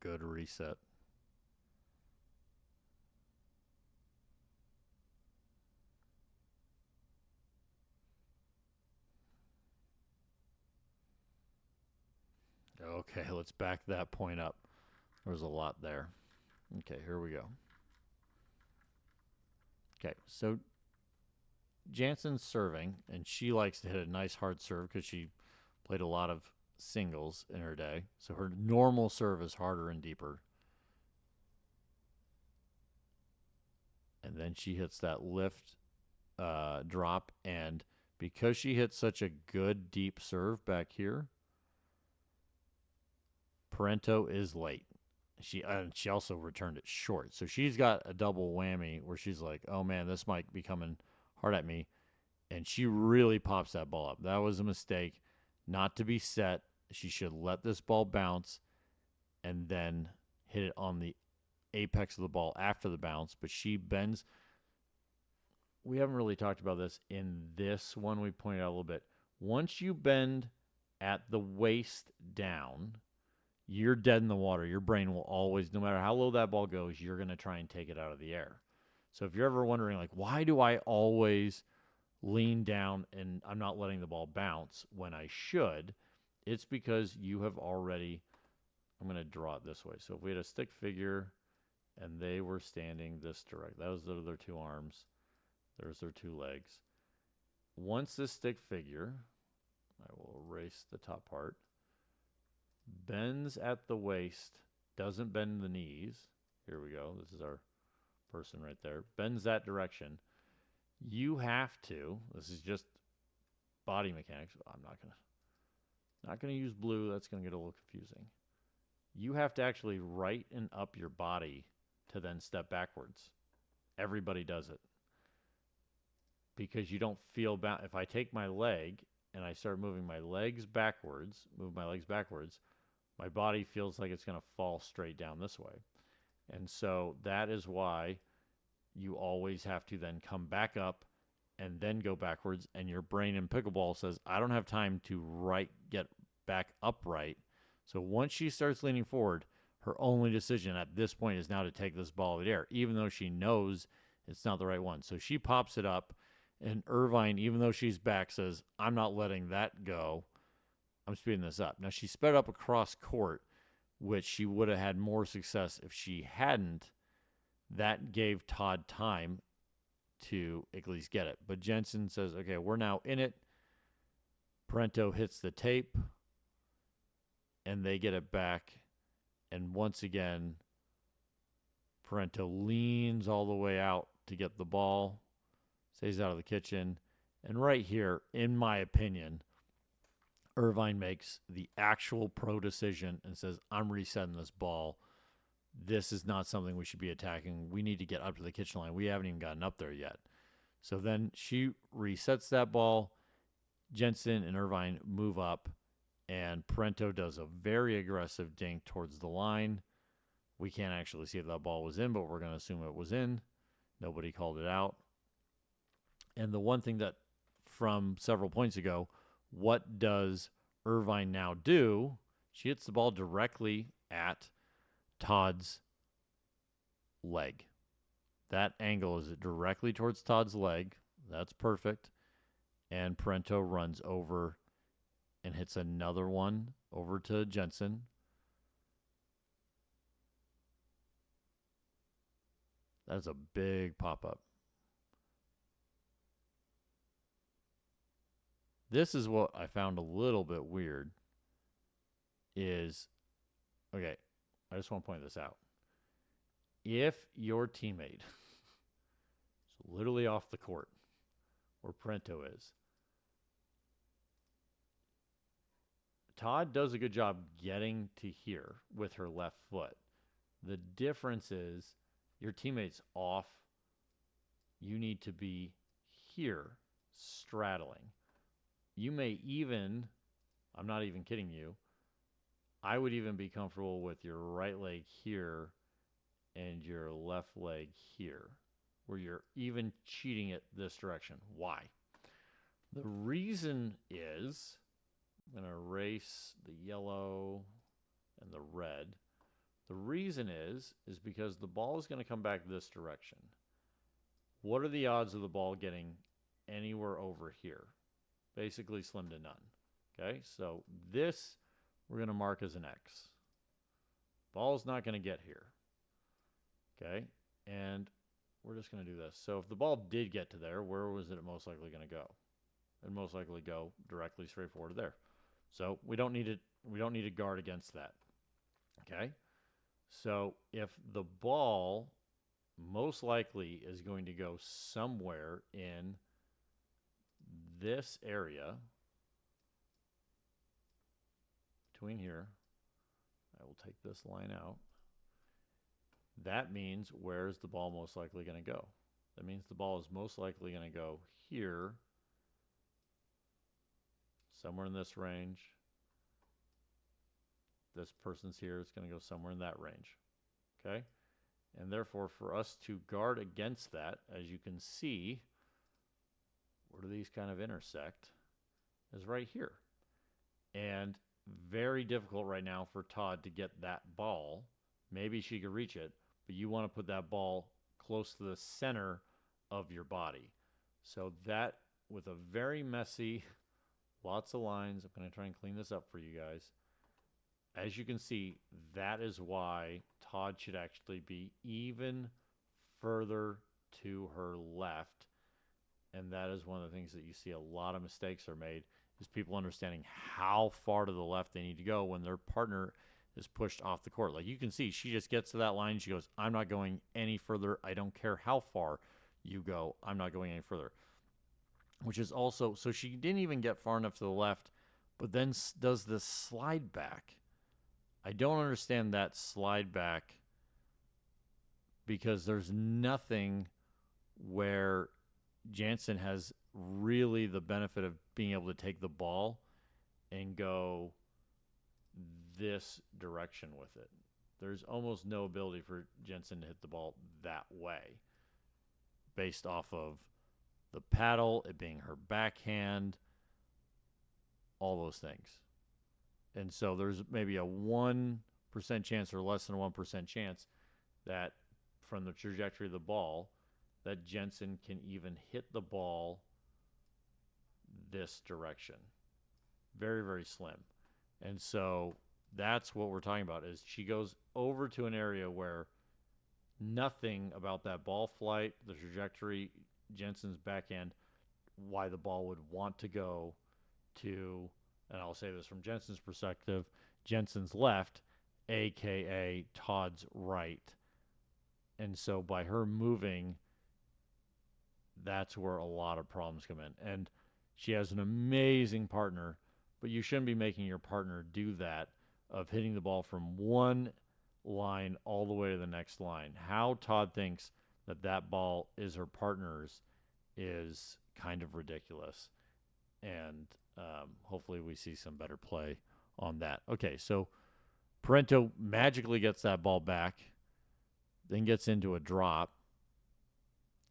good reset. Okay, let's back that point up. There's a lot there. Okay, here we go. Okay, so Jansen's serving, and she likes to hit a nice hard serve because she played a lot of singles in her day. So her normal serve is harder and deeper. And then she hits that lift drop, and because she hit such a good deep serve back here, Parenteau is late. She also returned it short, so she's got a double whammy where she's like, "Oh man, this might be coming hard at me," and she really pops that ball up. That was a mistake, not to be set. She should let this ball bounce and then hit it on the apex of the ball after the bounce. But she bends. We haven't really talked about this in this one. We pointed out a little bit. Once you bend at the waist down, you're dead in the water. Your brain will always, no matter how low that ball goes, you're going to try and take it out of the air. So if you're ever wondering, like, why do I always lean down and I'm not letting the ball bounce when I should, it's because you have already, I'm going to draw it this way. So if we had a stick figure and they were standing this direct, those are their two arms, there's their two legs. Once this stick figure, I will erase the top part, bends at the waist, doesn't bend the knees. Here we go. This is our person right there. Bends that direction. You have to, this is just body mechanics. I'm not gonna use blue. That's gonna get a little confusing. You have to actually right and up your body to then step backwards. Everybody does it. Because you don't feel bound. If I take my leg and I start moving my legs backwards, my body feels like it's going to fall straight down this way. And so that is why you always have to then come back up and then go backwards. And your brain in pickleball says, I don't have time to get back upright. So once she starts leaning forward, her only decision at this point is now to take this ball in the air, even though she knows it's not the right one. So she pops it up, and Irvine, even though she's back, says, I'm not letting that go. I'm speeding this up. Now, she sped up across court, which she would have had more success if she hadn't. That gave Todd time to at least get it. But Jansen says, okay, we're now in it. Parenteau hits the tape, and they get it back. And once again, Parenteau leans all the way out to get the ball, stays out of the kitchen. And right here, in my opinion, Irvine makes the actual pro decision and says, I'm resetting this ball. This is not something we should be attacking. We need to get up to the kitchen line. We haven't even gotten up there yet. So then she resets that ball. Jansen and Irvine move up, and Parenteau does a very aggressive dink towards the line. We can't actually see if that ball was in, but we're going to assume it was in. Nobody called it out. And the one thing that from several points ago, what does Irvine now do? She hits the ball directly at Todd's leg. That angle is directly towards Todd's leg. That's perfect. And Parenteau runs over and hits another one over to Jansen. That's a big pop-up. This is what I found a little bit weird is, okay, I just want to point this out. If your teammate is literally off the court where Parenteau is, Todd does a good job getting to here with her left foot. The difference is your teammate's off. You need to be here straddling. You may even, I'm not even kidding you, I would even be comfortable with your right leg here and your left leg here, where you're even cheating it this direction. Why? The reason is, I'm going to erase the yellow and the red. The reason is because the ball is going to come back this direction. What are the odds of the ball getting anywhere over here? Basically slim to none. Okay, so this we're going to mark as an X. Ball's not going to get here. Okay, and we're just going to do this. So if the ball did get to there, where was it most likely going to go? It'd most likely go directly straight forward to there. So we don't need to guard against that. Okay, so if the ball most likely is going to go somewhere in this area between here, I will take this line out. That means where is the ball most likely going to go? That means the ball is most likely going to go here, somewhere in this range. This person's here, it's going to go somewhere in that range. Okay? And therefore, for us to guard against that, as you can see, where do these kind of intersect? Is right here. And very difficult right now for Todd to get that ball. Maybe she could reach it, but you want to put that ball close to the center of your body. So that, with a very messy, lots of lines, I'm going to try and clean this up for you guys. As you can see, that is why Todd should actually be even further to her left. And that is one of the things that you see a lot of mistakes are made, is people understanding how far to the left they need to go when their partner is pushed off the court. Like you can see, she just gets to that line and she goes, I'm not going any further. I don't care how far you go. I'm not going any further. Which is also, so she didn't even get far enough to the left, but then does this slide back. I don't understand that slide back, because there's nothing where Jansen has really the benefit of being able to take the ball and go this direction with it. There's almost no ability for Jansen to hit the ball that way, based off of the paddle, it being her backhand, all those things. And so there's maybe a 1% chance or less than a 1% chance that from the trajectory of the ball that Jansen can even hit the ball this direction. Very, very slim. And so that's what we're talking about, is she goes over to an area where nothing about that ball flight, the trajectory, Jansen's backhand, why the ball would want to go to, and I'll say this from Jansen's perspective, Jansen's left, a.k.a. Todd's right. And so by her moving, that's where a lot of problems come in. And she has an amazing partner, but you shouldn't be making your partner do that, of hitting the ball from one line all the way to the next line. How Todd thinks that that ball is her partner's is kind of ridiculous. And hopefully we see some better play on that. Okay, so Parenteau magically gets that ball back, then gets into a drop,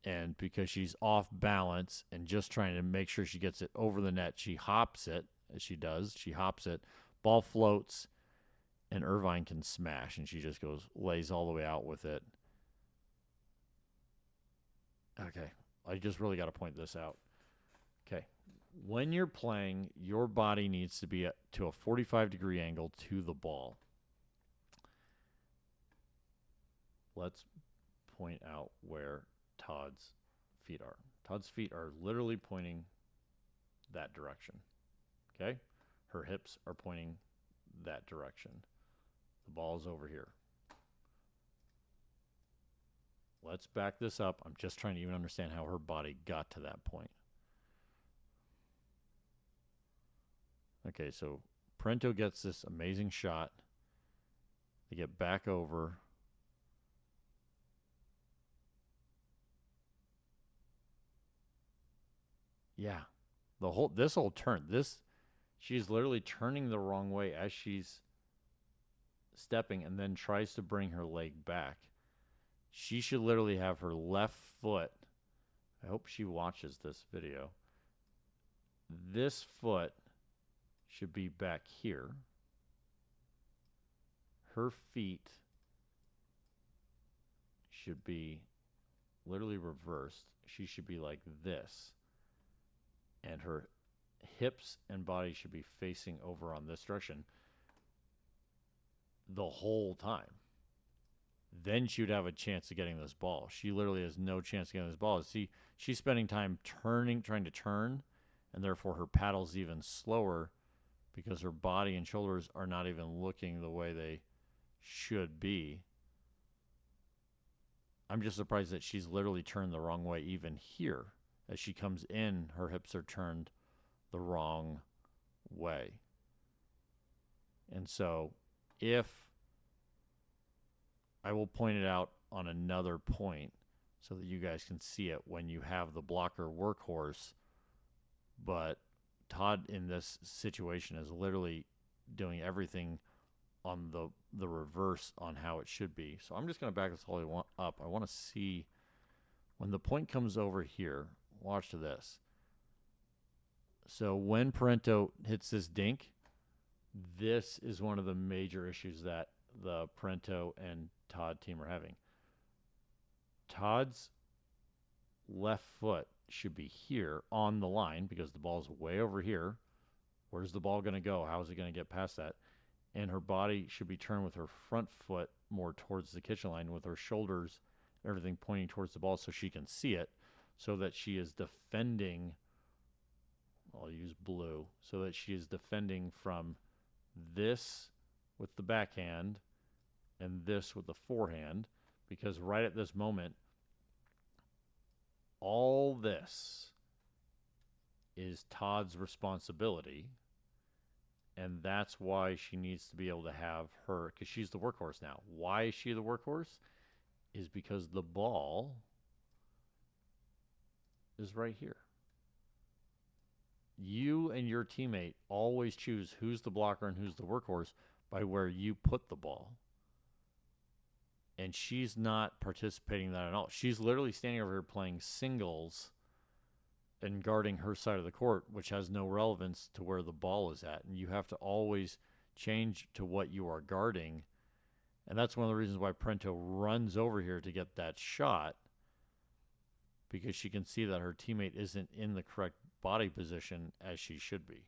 and because she's off balance and just trying to make sure she gets it over the net, she hops it, as she does. She hops it, ball floats, and Irvine can smash, and she just lays all the way out with it. Okay, I just really got to point this out. Okay, when you're playing, your body needs to be to a 45-degree angle to the ball. Let's point out where Todd's feet are. Todd's feet are literally pointing that direction. Okay? Her hips are pointing that direction. The ball is over here. Let's back this up. I'm just trying to even understand how her body got to that point. Okay, so Parenteau gets this amazing shot. They get back over. Yeah. This whole turn, she's literally turning the wrong way as she's stepping, and then tries to bring her leg back. She should literally have her left foot. I hope she watches this video. This foot should be back here. Her feet should be literally reversed. She should be like this. And her hips and body should be facing over on this direction the whole time. Then she would have a chance of getting this ball. She literally has no chance of getting this ball. See, she's spending time trying to turn, and therefore her paddle's even slower because her body and shoulders are not even looking the way they should be. I'm just surprised that she's literally turned the wrong way even here. As she comes in, her hips are turned the wrong way. And so if I will point it out on another point so that you guys can see it when you have the blocker workhorse, but Todd in this situation is literally doing everything on the reverse on how it should be. So I'm just going to back this all up. I want to see when the point comes over here. Watch this. So when Parenteau hits this dink, this is one of the major issues that the Parenteau and Todd team are having. Todd's left foot should be here on the line because the ball's way over here. Where's the ball going to go? How is it going to get past that? And her body should be turned with her front foot more towards the kitchen line with her shoulders, everything pointing towards the ball so she can see it, so that she is defending. I'll use blue, so that she is defending from this with the backhand and this with the forehand, because right at this moment, all this is Todd's responsibility, and that's why she needs to be able to have her, because she's the workhorse now. Why is she the workhorse? Is because the ball is right here. You and your teammate always choose who's the blocker and who's the workhorse by where you put the ball. And she's not participating in that at all. She's literally standing over here playing singles and guarding her side of the court, which has no relevance to where the ball is at. And you have to always change to what you are guarding. And that's one of the reasons why Parenteau runs over here to get that shot, because she can see that her teammate isn't in the correct body position as she should be.